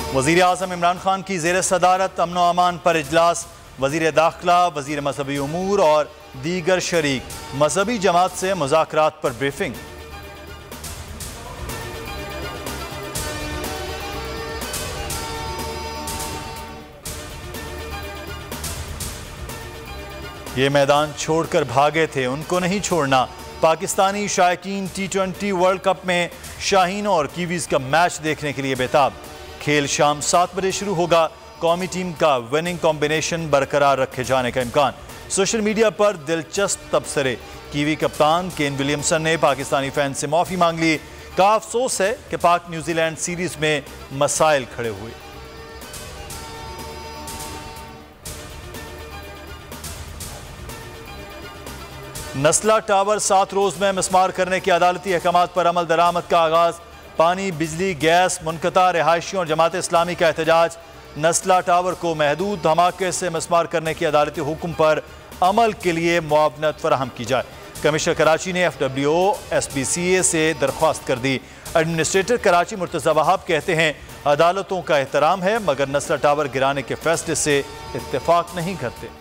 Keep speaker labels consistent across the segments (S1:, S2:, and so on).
S1: वज़ीर आज़म इमरान खान की ज़ेर सदारत अमन व अमान पर इजलास। वज़ीर दाखिला, वज़ीर मजहबी उमूर और दीगर शरीक मजहबी जमात से मुज़ाकरात पर ब्रीफिंग। ये मैदान छोड़कर भागे थे, उनको नहीं छोड़ना। पाकिस्तानी शायकीन T20 वर्ल्ड कप में शाहीनों और कीवीज का मैच देखने के लिए बेताब। खेल शाम 7 बजे शुरू होगा। कौमी टीम का विनिंग कॉम्बिनेशन बरकरार रखे जाने का इम्कान। सोशल मीडिया पर दिलचस्प तबसरे। कीवी कप्तान केन विलियमसन ने पाकिस्तानी फैन से माफ़ी मांग ली। कहा अफसोस है कि पाक न्यूजीलैंड सीरीज में मसाइल खड़े हुए। नस्ला टावर 7 रोज में मिसमार करने के अदालती अहकामात पर अमल दरामद का आगाज। पानी, बिजली, गैस मुनक़ता, रिहायशियों और जमात इस्लामी का एहतजाज। नस्ला टावर को महदूद धमाके से मिसमार करने के अदालती हुक्म पर अमल के लिए मुआवनत फराहम की जाए। कमिश्नर कराची ने FWO SBCA से दरख्वास्त कर दी। एडमिनिस्ट्रेटर कराची मुर्तज़ा वहाब कहते हैं अदालतों का एहतराम है मगर नस्ला टावर गिराने के फैसले से इत्तेफाक नहीं करते।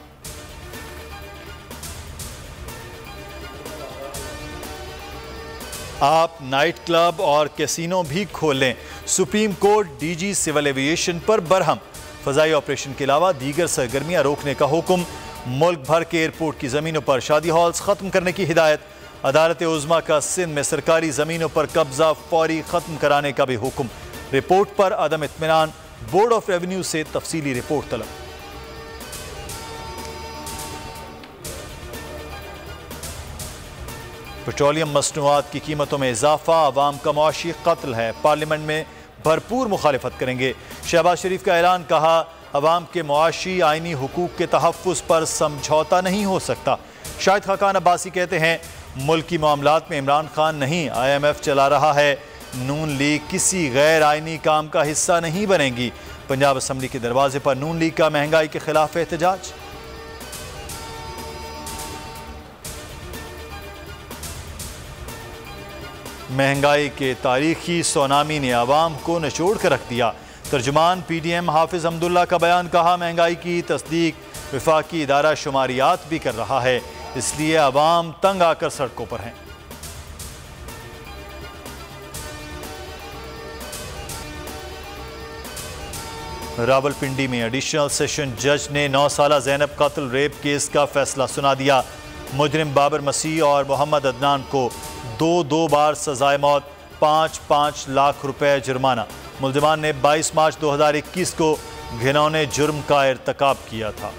S1: आप नाइट क्लब और कैसीनो भी खोलें। Supreme court DG civil aviation पर बरहम। फ़ज़ाई ऑपरेशन के अलावा दीगर सरगर्मियां रोकने का हुक्म। मुल्क भर के एयरपोर्ट की ज़मीनों पर शादी हॉल्स ख़त्म करने की हिदायत। अदालत उज़्मा का सिंध में सरकारी ज़मीनों पर कब्जा फौरी ख़त्म कराने का भी हुक्म। रिपोर्ट पर अदम इत्मीनान, बोर्ड ऑफ रेवेन्यू से तफसीली रिपोर्ट तलब। पेट्रोलियम मसनूआत की कीमतों में इजाफा अवाम का मुआशी कत्ल है। पार्लियामेंट में भरपूर मुखालिफत करेंगे। शहबाज शरीफ का ऐलान। कहा अवाम के मुआशी आइनी हुकूक के तहफ़्फ़ुज़ पर समझौता नहीं हो सकता। शाहिद खाकान अब्बासी कहते हैं मुल्की मामलात में इमरान खान नहीं IMF चला रहा है। नून लीग किसी गैर आइनी काम का हिस्सा नहीं बनेगी। पंजाब असम्बली के दरवाजे पर नून लीग का महंगाई के खिलाफ एहतजाज। महंगाई के तारीखी सोनामी ने आवाम को निचोड़ कर रख दिया। तर्जुमान PDM हाफिज अब्दुल्ला का बयान। कहा महंगाई की तस्दीक वफाकी इदारा शुमारियात भी कर रहा है, इसलिए आवाम तंग आकर सड़कों पर हैं। रावलपिंडी में एडिशनल सेशन जज ने 9 साला ज़ैनब कत्ल रेप केस का फैसला सुना दिया। मुजरिम बाबर मसीह और मोहम्मद अदनान को 2 बार सजाए मौत, 5-5 लाख रुपए जुर्माना। मुल्जिमान ने 22 मार्च 2021 को घिनौने जुर्म का इर्तिकाब किया था।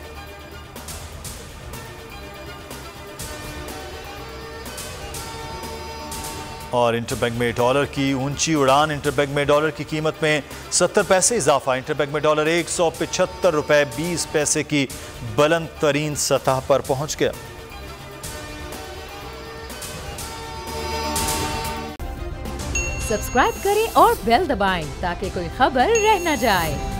S1: और इंटरबैंक में डॉलर की ऊंची उड़ान। इंटरबैंक में डॉलर की कीमत में 70 पैसे इजाफा। इंटरबैंक में डॉलर 175 रुपए 20 पैसे की बुलंद तरीन सतह पर पहुंच गया।
S2: सब्सक्राइब करें और बेल दबाएं ताकि कोई खबर रह न जाए।